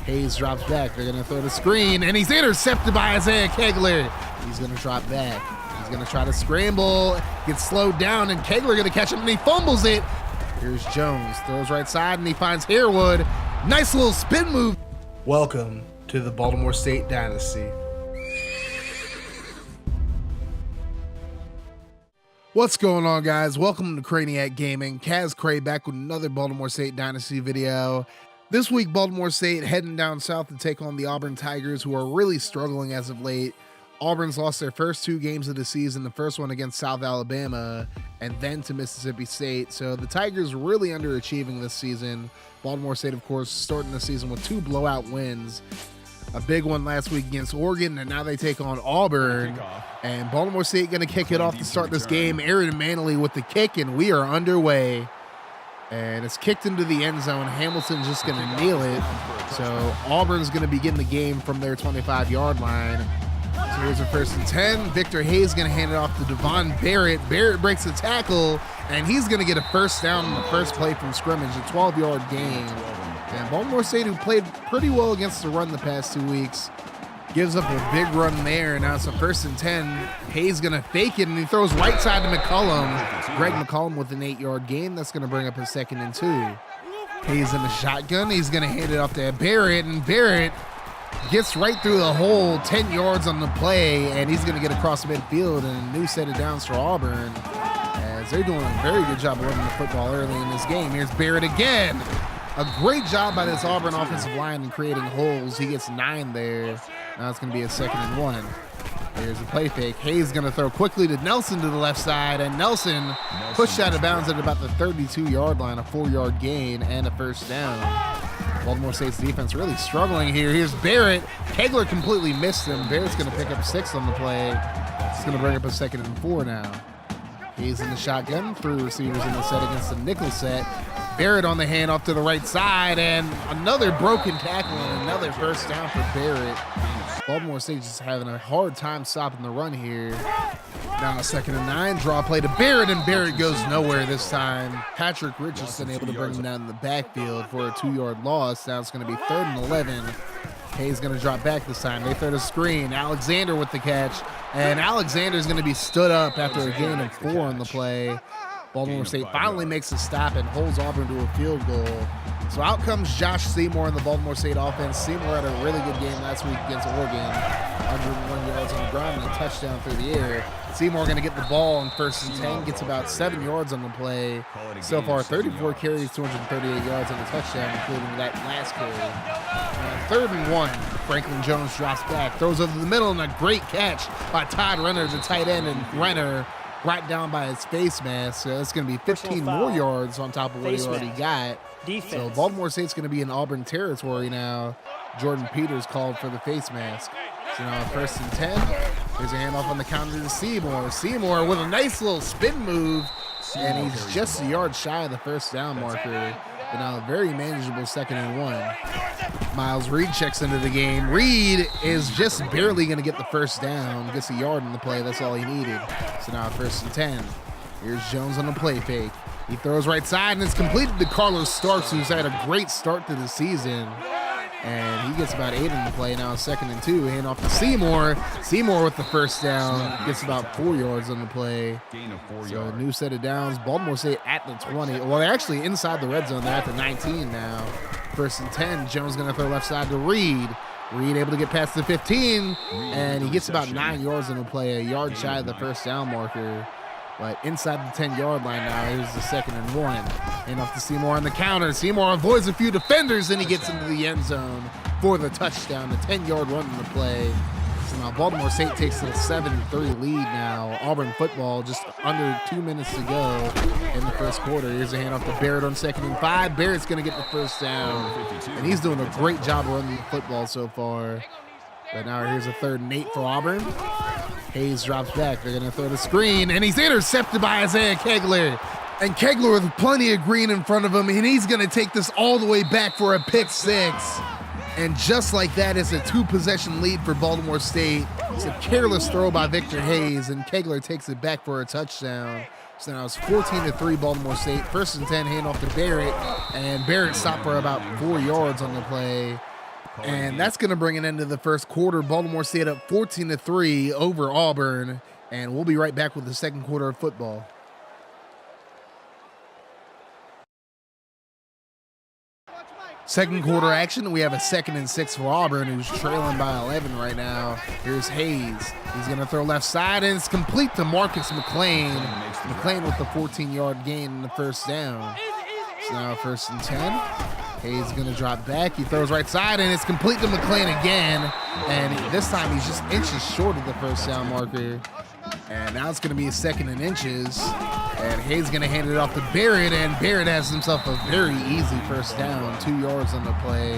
Hayes drops back. They're going to throw the screen, and he's intercepted by Isaiah Kegler. He's going to drop back. He's going to try to scramble, gets slowed down, and Kegler going to catch him, and he fumbles it. Here's Jones, throws right side, and he finds Harewood. Nice little spin move. Welcome to the Baltimore State Dynasty. What's going on, guys? Welcome to Craniac Gaming. Kaz Cray back with another Baltimore State Dynasty video. This week, Baltimore State heading down south to take on the Auburn Tigers, who are really struggling as of late. Auburn's lost their first two games of the season, the first one against South Alabama and then to Mississippi State. So the Tigers really underachieving this season. Baltimore State, of course, starting the season with two blowout wins. A big one last week against Oregon, and now they take on Auburn. And Baltimore State going to kick it off to start this game. Aaron Manley with the kick, and we are underway. And it's kicked into the end zone. Hamilton's just going to kneel it. So Auburn's going to begin the game from their 25-yard line. So here's a 1st and 10. Victor Hayes going to hand it off to Devon Barrett. Barrett breaks the tackle, and he's going to get a first down on the first play from scrimmage, a 12-yard gain. And Baltimore State, who played pretty well against the run the past 2 weeks, gives up a big run there. Now it's a 1st and 10. Hayes going to fake it, and he throws right side to McCollum. Greg McCollum with an 8-yard gain. That's going to bring up a 2nd and 2. Hayes in the shotgun. He's going to hand it off to Barrett, and Barrett gets right through the hole, 10 yards on the play, and he's going to get across midfield and a new set of downs for Auburn, as they're doing a very good job of running the football early in this game. Here's Barrett again. A great job by this Auburn offensive line in creating holes. He gets 9 there. Now it's going to be a 2nd and 1. Here's a play fake. Hayes going to throw quickly to Nelson to the left side, and Nelson pushed out of bounds at about the 32-yard line, a 4-yard gain and a first down. Baltimore State's defense really struggling here. Here's Barrett. Kegler completely missed him. Barrett's going to pick up 6 on the play. It's going to bring up a 2nd and 4 now. Hayes in the shotgun, 3 receivers in the set against the nickel set. Barrett on the handoff to the right side, and another broken tackle and another first down for Barrett. Baltimore State just having a hard time stopping the run here. Now a 2nd and 9, draw play to Barrett, and Barrett goes nowhere this time. Patrick Richardson able to bring him down in the backfield for a 2-yard loss. Now it's going to be 3rd and 11. Hayes going to drop back this time. They throw the screen. Alexander with the catch, and Alexander's going to be stood up after a gain of 4 on the play. Baltimore State finally makes a stop and holds Auburn to a field goal. So out comes Josh Seymour in the Baltimore State offense. Seymour had a really good game last week against Oregon. 101 yards on the ground and a touchdown through the air. Seymour going to get the ball on 1st and 10, gets about 7 yards on the play. So far, 34 carries, 238 yards and a touchdown, including that last carry. 3rd and 1, Franklin Jones drops back, throws over the middle, and a great catch by Todd Renner, the tight end, and Renner brought down by his face mask. So that's going to be 15 more yards on top of what he already got. Defense. So Baltimore State's going to be in Auburn territory now. Jordan Peters called for the face mask. So now 1st and 10. There's a handoff on the counter to Seymour. Seymour with a nice little spin move, and he's just a yard shy of the first down marker. But now a very manageable 2nd and 1. Miles Reed checks into the game. Reed is just barely going to get the first down. Gets a yard in the play. That's all he needed. So now 1st and 10. Here's Jones on the play fake. He throws right side, and it's completed to Carlos Starks, who's had a great start to the season. And he gets about 8 in the play. Now 2nd and 2. Hand off to Seymour. Seymour with the first down. Gets about 4 yards on the play. So a new set of downs. Baltimore State at the 20. Well, they're actually inside the red zone. They're at the 19 now. 1st and 10. Jones going to throw left side to Reed. Reed able to get past the 15. And he gets about 9 yards on the play. A yard shy of the first down marker. But inside the 10-yard line now, here's the 2nd and 1. And off to Seymour on the counter. Seymour avoids a few defenders, and he gets into the end zone for the touchdown. The 10-yard run in the play. So now Baltimore State takes a 7-3 lead now. Auburn football just under 2 minutes to go in the first quarter. Here's a handoff to Barrett on 2nd and 5. Barrett's going to get the first down. And he's doing a great job running the football so far. But now here's a 3rd and 8 for Auburn. Hayes drops back. They're going to throw the screen, and he's intercepted by Isaiah Kegler. And Kegler with plenty of green in front of him, and he's going to take this all the way back for a pick 6. And just like that, it's a 2-possession lead for Baltimore State. It's a careless throw by Victor Hayes, and Kegler takes it back for a touchdown. So now it's 14-3 Baltimore State. 1st and 10, handoff to Barrett, and Barrett stopped for about 4 yards on the play. And that's going to bring an end to the first quarter. Baltimore State up 14-3 over Auburn. And we'll be right back with the second quarter of football. Second quarter action, we have a 2nd and 6 for Auburn, who's trailing by 11 right now. Here's Hayes. He's going to throw left side, and it's complete to Marcus McLean. McLean with the 14-yard gain in the first down. So now 1st and 10. Hayes going to drop back. He throws right side, and it's complete to McLean again. And this time he's just inches short of the first down marker. And now it's going to be a 2nd and inches. And Hayes going to hand it off to Barrett, and Barrett has himself a very easy first down, 2 yards on the play.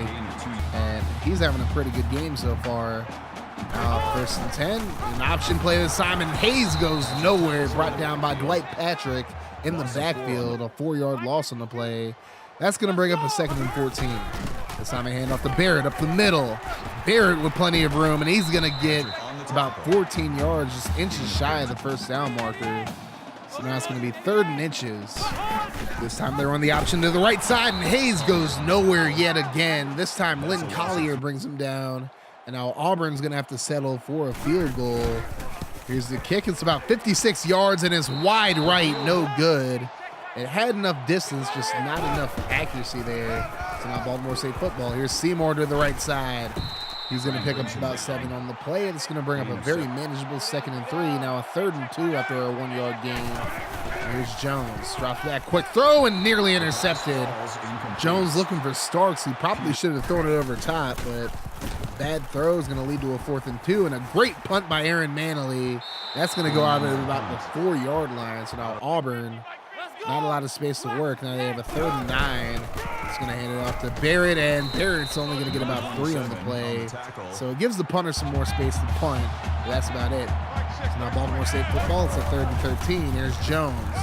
And he's having a pretty good game so far. Now 1st and 10, an option play this time, and Hayes goes nowhere, brought down by Dwight Patrick in the backfield, a 4-yard loss on the play. That's going to bring up a 2nd and 14. This time a hand off to Barrett up the middle. Barrett with plenty of room, and he's going to get about 14 yards, just inches shy of the first down marker. So now it's going to be 3rd and inches. This time they run the option to the right side, and Hayes goes nowhere yet again. This time Lynn Collier brings him down, and now Auburn's going to have to settle for a field goal. Here's the kick. It's about 56 yards, and it's wide right, no good. It had enough distance, just not enough accuracy there. So now Baltimore State football. Here's Seymour to the right side. He's going to pick up about 7 on the play. It's going to bring up a very manageable 2nd and 3. Now a 3rd and 2 after a 1-yard gain. Here's Jones. Drops back, quick throw, and nearly intercepted. Jones looking for Starks. He probably should have thrown it over top, but bad throw is going to lead to a 4th and 2. And a great punt by Aaron Manley. That's going to go out at about the 4-yard line. So now Auburn, not a lot of space to work. Now they have a 3rd and 9. It's going to hand it off to Barrett, and Barrett's only going to get about 3 on the play. So it gives the punter some more space to punt, but that's about it. So now Baltimore State football, it's a 3rd and 13. Here's Jones.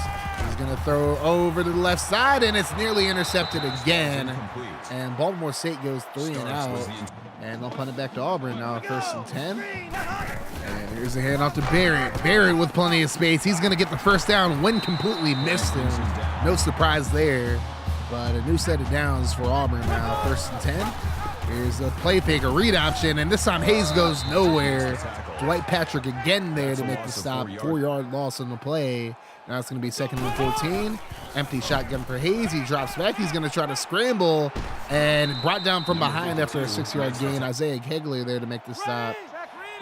He's going to throw over to the left side, and it's nearly intercepted again. And Baltimore State goes 3 and out, and they'll punt it back to Auburn now, 1st and 10. And here's a handoff to Barrett. Barrett with plenty of space. He's going to get the first down when completely missed him. No surprise there. But a new set of downs for Auburn now, 1st and 10. Here's a play fake, a read option, and this time Hayes goes nowhere. Dwight Patrick again there to make the stop. 4-yard loss on the play. Now it's going to be 2nd and 14. Empty shotgun for Hayes. He drops back. He's going to try to scramble, and brought down from behind after a 6-yard gain. Isaiah Kegler there to make the stop.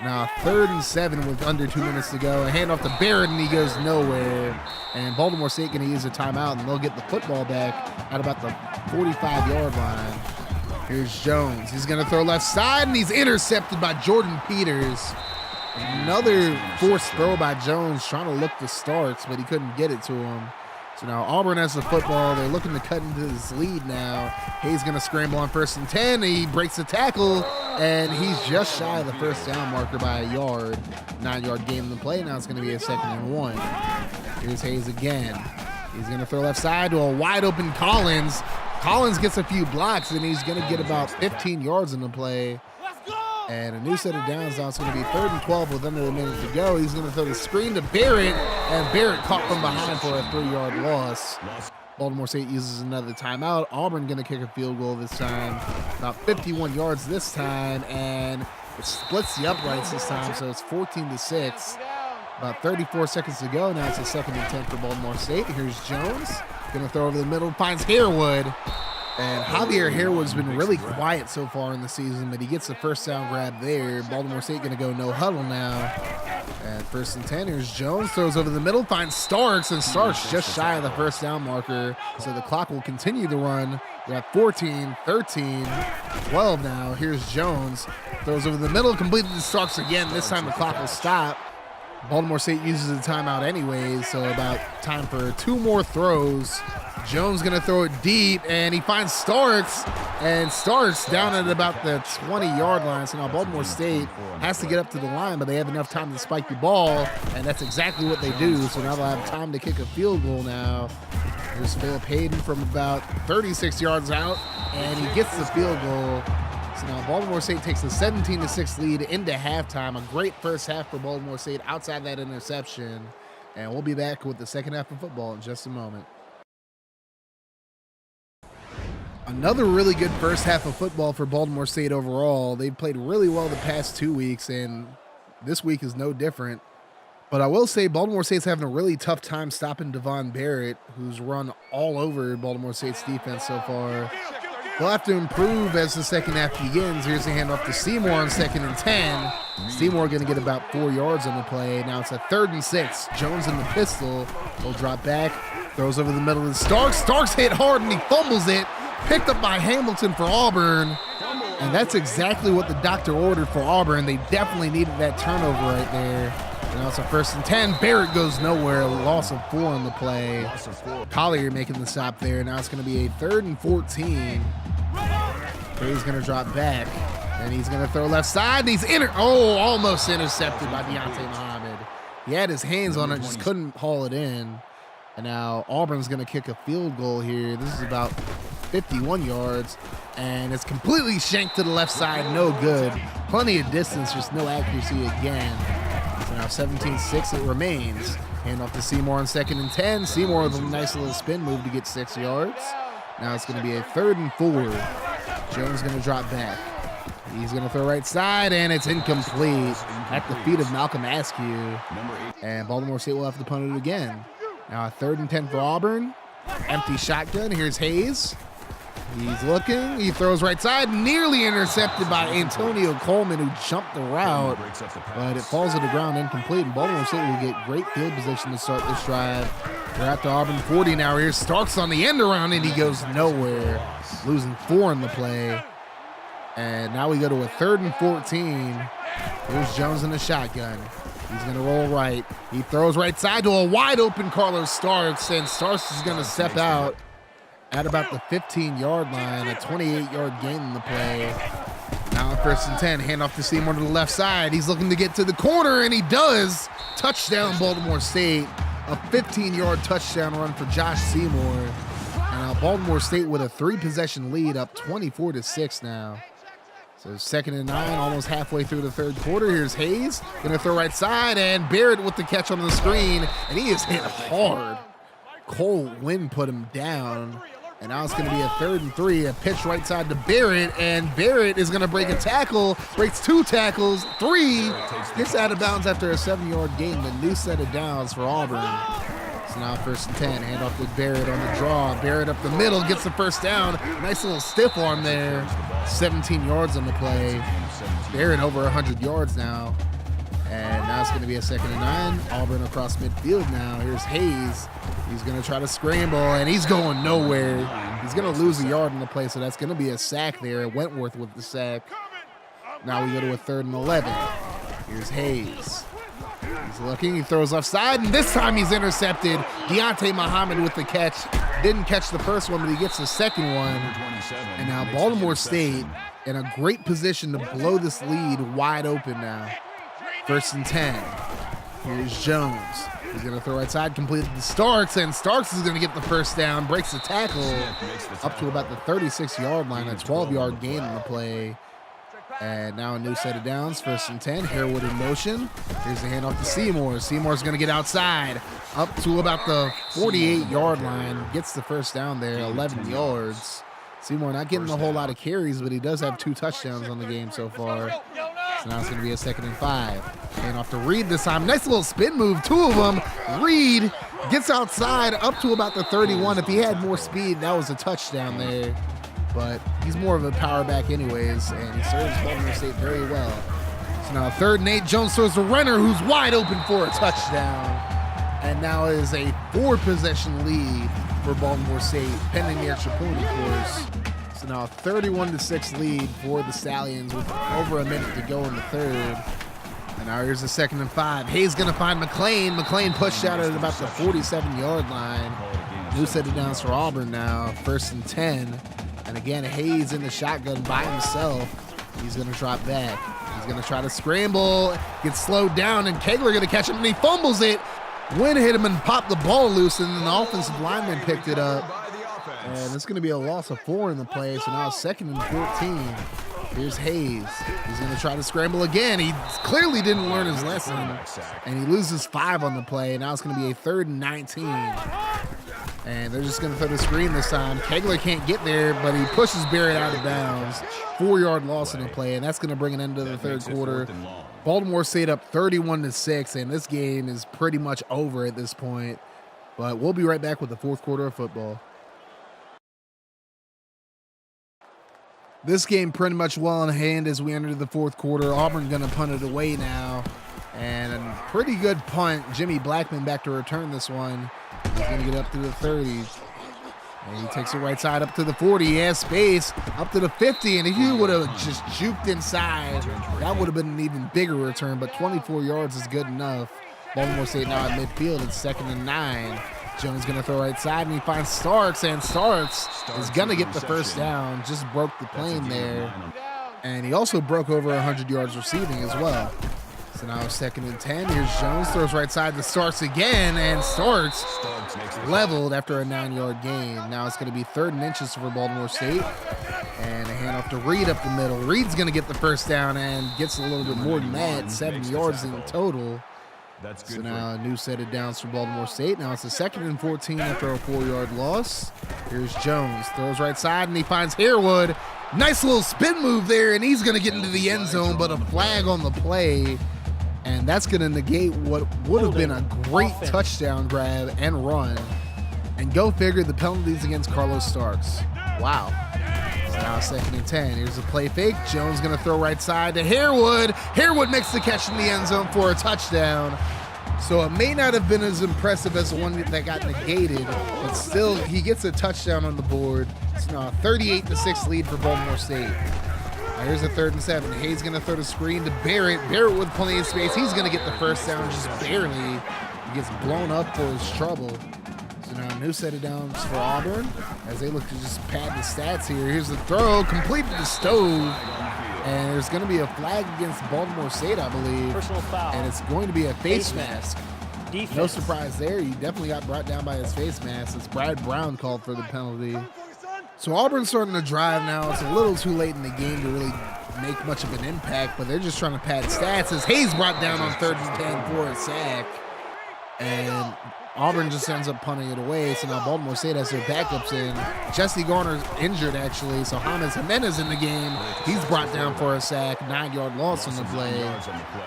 Now 3rd and 7 with under 2 minutes to go. A handoff to Barrett, and he goes nowhere. And Baltimore State going to use a timeout, and they'll get the football back at about the 45-yard line. Here's Jones. He's going to throw left side, and he's intercepted by Jordan Peters. Another forced throw by Jones, trying to look to Starks, but he couldn't get it to him. So now Auburn has the football. They're looking to cut into this lead now. Hayes going to scramble on 1st and 10. He breaks the tackle, and he's just shy of the first down marker by a yard. 9-yard gain in the play. Now it's going to be a 2nd and 1. Here's Hayes again. He's going to throw left side to a wide open Collins. Collins gets a few blocks, and he's going to get about 15 yards in the play. And a new set of downs now. It's going to be 3rd and 12 with under a minute to go. He's going to throw the screen to Barrett, and Barrett caught from behind for a 3-yard loss. Baltimore State uses another timeout. Auburn going to kick a field goal this time. About 51 yards this time, and it splits the uprights this time, so it's 14-6. About 34 seconds to go. Now it's a 2nd and 10 for Baltimore State. Here's Jones. Going to throw over the middle, finds Harewood. And Javier Harewood's been really quiet so far in the season, but he gets the first down grab there. Baltimore State going to go no huddle now. And 1st and 10, here's Jones, throws over the middle, finds Starks, and Starks just shy of the first down marker. So the clock will continue to run. We're at 14, 13, 12 now. Here's Jones, throws over the middle, completed to Starks again. This time the clock will stop. Baltimore State uses a timeout anyways, so about time for 2 more throws. Jones going to throw it deep, and he finds Starks, and Starks down at about the 20-yard line. So now Baltimore State has to get up to the line, but they have enough time to spike the ball, and that's exactly what they do. So now they'll have time to kick a field goal now. Here's Philip Hayden from about 36 yards out, and he gets the field goal. So now Baltimore State takes a 17-6 lead into halftime. A great first half for Baltimore State outside that interception. And we'll be back with the second half of football in just a moment. Another really good first half of football for Baltimore State overall. They've played really well the past 2 weeks, and this week is no different. But I will say Baltimore State's having a really tough time stopping Devon Barrett, who's run all over Baltimore State's defense so far. They'll have to improve as the second half begins. Here's a handoff to Seymour on 2nd and 10. Seymour going to get about 4 yards on the play. Now it's a 3rd and 6. Jones in the pistol. He'll drop back, throws over the middle of the Starks. Starks hit hard and he fumbles it. Picked up by Hamilton for Auburn. And that's exactly what the doctor ordered for Auburn. They definitely needed that turnover right there. Now it's a 1st and 10. Barrett goes nowhere. A loss of 4 on the play. Collier making the stop there. Now it's going to be a 3rd and 14. He's going to drop back. And he's going to throw left side. He's almost intercepted by Deontay Muhammad. He had his hands on it, just couldn't haul it in. And now Auburn's going to kick a field goal here. This is about 51 yards. And it's completely shanked to the left side. No good. Plenty of distance, just no accuracy again. So now 17-6 it remains. Hand off to Seymour on 2nd and 10. Seymour with a nice little spin move to get 6 yards. Now it's going to be a 3rd and 4. Jones going to drop back. He's going to throw right side, and it's incomplete at the feet of Malcolm Askew. And Baltimore State will have to punt it again. Now a 3rd and 10 for Auburn. Empty shotgun. Here's Hayes. He's looking. He throws right side. Nearly intercepted by Antonio Coleman, who jumped the route. But it falls to the ground incomplete. And Baltimore State will get great field position to start this drive. They're at the Auburn 40 now. Here's Starks on the end around, and he goes nowhere. Losing 4 in the play. And now we go to a 3rd and 14. Here's Jones in the shotgun. He's going to roll right. He throws right side to a wide open Carlos Starks, and Starks is going to step out at about the 15-yard line, a 28-yard gain in the play. Now 1st and 10, handoff to Seymour to the left side. He's looking to get to the corner, and he does. Touchdown, Baltimore State. A 15-yard touchdown run for Josh Seymour. And now Baltimore State with a 3-possession lead, up 24-6 now. So 2nd and 9, almost halfway through the 3rd quarter. Here's Hayes, gonna throw right side, and Barrett with the catch on the screen, and he is hit hard. Cole Wynn put him down, and now it's gonna be a 3rd and 3, a pitch right side to Barrett, and Barrett is gonna break a tackle, breaks 2 tackles, 3, gets out of bounds after a 7-yard gain, the new set of downs for Auburn. So now 1st and 10, handoff to Barrett on the draw. Barrett up the middle, gets the 1st down. Nice little stiff arm there. 17 yards on the play. Barrett over 100 yards now. And now it's going to be a 2nd and 9. Auburn across midfield now. Here's Hayes. He's going to try to scramble, and he's going nowhere. He's going to lose a yard on the play, so that's going to be a sack there. Wentworth with the sack. Now we go to a 3rd and 11. Here's Hayes. He's looking, he throws left side, and this time he's intercepted. Deontay Muhammad with the catch. Didn't catch the first one, but he gets the second one. And now Baltimore State in a great position to blow this lead wide open now. 1st and 10. Here's Jones. He's going to throw right side, completed to Starks, and Starks is going to get the 1st down, breaks the tackle up to about the 36-yard line, a 12-yard gain on the play. And now a new set of downs, 1st and 10. Harewood in motion. Here's the handoff to Seymour. Seymour's going to get outside up to about the 48-yard line. Gets the 1st down there, 11 yards. Seymour not getting a whole lot of carries, but he does have 2 touchdowns on the game so far. So now it's going to be a 2nd and 5. Handoff to Reed this time. Nice little spin move, 2 of them. Reed gets outside up to about the 31. If he had more speed, that was a touchdown there. But he's more of a power back anyways, and he serves Baltimore State very well. So now 3rd and 8, Jones throws to Renner, who's wide open for a touchdown. And now it is a 4-possession lead for Baltimore State, pending the extra point, of course. So now a 31-6 lead for the Stallions with over a minute to go in the 3rd. And now here's the 2nd and 5. Hayes gonna find McLean. McLean pushed out at about the 47-yard line. New set of downs for Auburn now, 1st and 10. And again, Hayes in the shotgun by himself. He's going to drop back. He's going to try to scramble, gets slowed down, and Kegler going to catch him, and he fumbles it. Wynn hit him and popped the ball loose, and then the offensive lineman picked it up. And it's going to be a loss of 4 in the play, so now 2nd and 14. Here's Hayes. He's going to try to scramble again. He clearly didn't learn his lesson, and he loses 5 on the play. Now it's going to be a 3rd and 19. And they're just going to throw the screen this time. Kegler can't get there, but he pushes Barrett out of bounds. 4-yard loss in the play, and that's going to bring an end to the third quarter. Baltimore State up 31-6, and this game is pretty much over at this point. But we'll be right back with the fourth quarter of football. This game pretty much well in hand as we enter the fourth quarter. Auburn going to punt it away now. And a pretty good punt. Jimmy Blackman back to return this one. He's going to get up to the 30s. And he takes it right side up to the 40. He has space up to the 50. And if he would have just juked inside, that would have been an even bigger return. But 24 yards is good enough. Baltimore State now at midfield. It's 2nd and 9. Jones going to throw right side, and he finds Starks. And Starks is going to get the first down. Just broke the plane there. And he also broke over 100 yards receiving as well. So now it's 2nd and 10. Here's Jones, throws right side to Starks again, and Starks leveled after a 9-yard gain. Now it's going to be 3rd and inches for Baltimore State. And a handoff to Reed up the middle. Reed's going to get the first down and gets a little bit more than that, 7 yards in total. So now a new set of downs for Baltimore State. Now it's a 2nd and 14 after a 4-yard loss. Here's Jones, throws right side, and he finds Harewood. Nice little spin move there, and he's going to get into the end zone, but a flag on the play. And that's going to negate what would have been a great touchdown grab and run. And go figure, the penalties against Carlos Starks. Wow. So now 2nd and 10. Here's a play fake. Jones going to throw right side to Harewood. Harewood makes the catch in the end zone for a touchdown. So it may not have been as impressive as the one that got negated, but still he gets a touchdown on the board. It's now a 38-6 lead for Baltimore State. Now here's a 3rd and 7. Hayes going to throw the screen to Barrett. Barrett with plenty of space. He's going to get the first down just barely. He gets blown up for his trouble. So now a new set of downs for Auburn as they look to just pad the stats here. Here's the throw, complete to the stove. And there's going to be a flag against Baltimore State, I believe. Personal foul. And it's going to be a face mask. Defense. No surprise there. He definitely got brought down by his face mask. It's Brad Brown called for the penalty. So Auburn's starting to drive now. It's a little too late in the game to really make much of an impact, but they're just trying to pad stats as Hayes brought down on 3rd and 10 for a sack. And Auburn just ends up punting it away. So now Baltimore State has their backups in. Jesse Garner's injured, actually. So James Jimenez in the game. He's brought down for a sack. 9-yard loss on the play.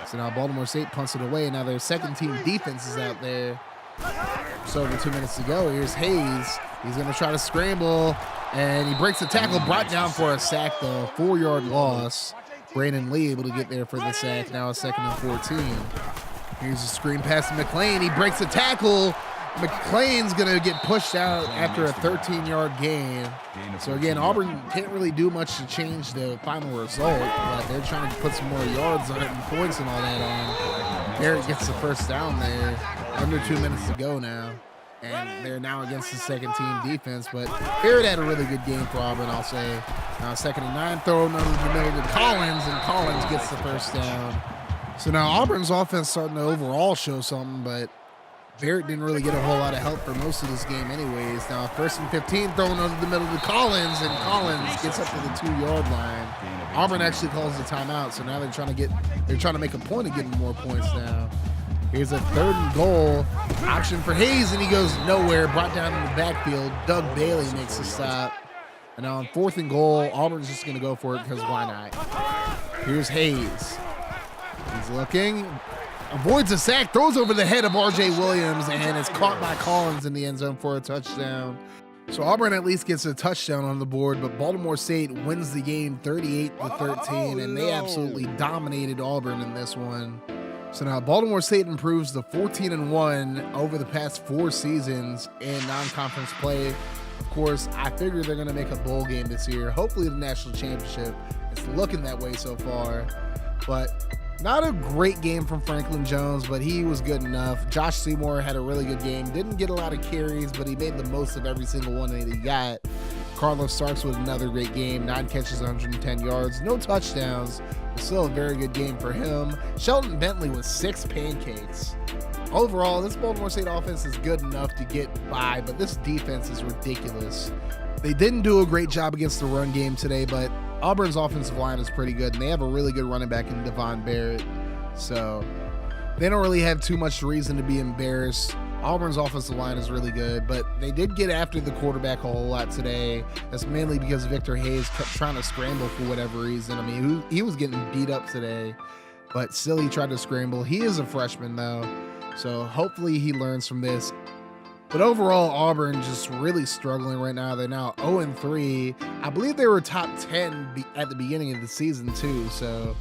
So now Baltimore State punts it away. Now their second-team defense is out there. So over 2 minutes to go. Here's Hayes. He's going to try to scramble. And he breaks the tackle. Brought down for a sack, though. 4-yard loss. Brandon Lee able to get there for the sack. Now it's 2nd and 14. Here's a screen pass to McClain. He breaks the tackle. McClain's going to get pushed out after a 13-yard gain. So, again, Auburn can't really do much to change the final result, but they're trying to put some more yards on it and points and all that on. Barrett gets the first down there. Under 2 minutes to go now. And they're now against the second-team defense. But Barrett had a really good game for Auburn, I'll say. Now 2nd and 9, throw under the middle to Collins, and Collins gets the first down. So now Auburn's offense starting to overall show something, but Barrett didn't really get a whole lot of help for most of this game anyways. Now 1st and 15, thrown under the middle to Collins, and Collins gets up to the 2-yard line. Auburn actually calls the timeout, so now they're trying to make a point of getting more points now. Here's a 3rd and goal option for Hayes, and he goes nowhere, brought down in the backfield. Doug Bailey makes the stop. And now on 4th and goal, Auburn's just going to go for it because why not? Here's Hayes. He's looking, avoids a sack, throws over the head of R.J. Williams, and it's caught by Collins in the end zone for a touchdown. So Auburn at least gets a touchdown on the board, but Baltimore State wins the game 38-13, and they absolutely dominated Auburn in this one. So now Baltimore State improves to 14-1 over the past 4 seasons in non-conference play. Of course, I figure they're going to make a bowl game this year, hopefully the national championship. It's looking that way so far, but not a great game from Franklin Jones, but he was good enough. Josh Seymour had a really good game. Didn't get a lot of carries, but he made the most of every single one that he got. Carlos Starks with another great game. 9 catches, 110 yards. No touchdowns, but still a very good game for him. Shelton Bentley with 6 pancakes. Overall, this Baltimore State offense is good enough to get by, but this defense is ridiculous. They didn't do a great job against the run game today, but Auburn's offensive line is pretty good, and they have a really good running back in Devon Barrett. So they don't really have too much reason to be embarrassed. Auburn's offensive line is really good, but they did get after the quarterback a whole lot today. That's mainly because Victor Hayes kept trying to scramble for whatever reason. I mean, he was getting beat up today, but still he tried to scramble. He is a freshman though, so hopefully he learns from this. But overall, Auburn just really struggling right now. They're now 0-3. I believe they were top 10 at the beginning of the season too, so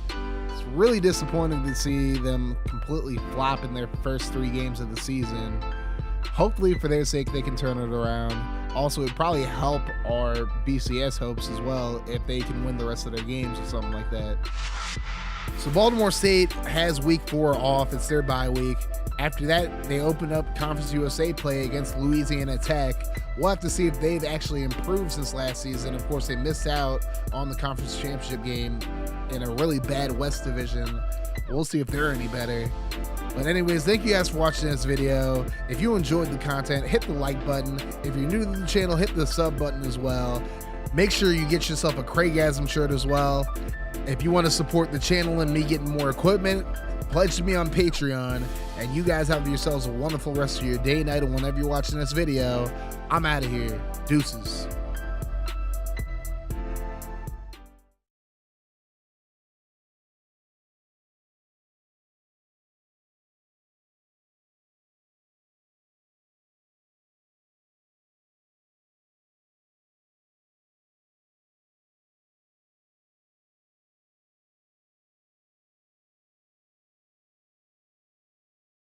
it's really disappointing to see them completely flop in their first 3 games of the season. Hopefully for their sake they can turn it around. Also, it'd probably help our BCS hopes as well if they can win the rest of their games or something like that. So Baltimore State has week 4 off. It's their bye week. After that, they open up Conference USA play against Louisiana Tech. We'll have to see if they've actually improved since last season. Of course, they missed out on the conference championship game in a really bad West division. We'll see if they're any better. But anyways, thank you guys for watching this video. If you enjoyed the content, hit the like button. If you're new to the channel, hit the sub button as well. Make sure you get yourself a Craigasm shirt as well. If you want to support the channel and me getting more equipment, pledge to me on Patreon. And you guys have yourselves a wonderful rest of your day, night, and whenever you're watching this video. I'm out of here. Deuces.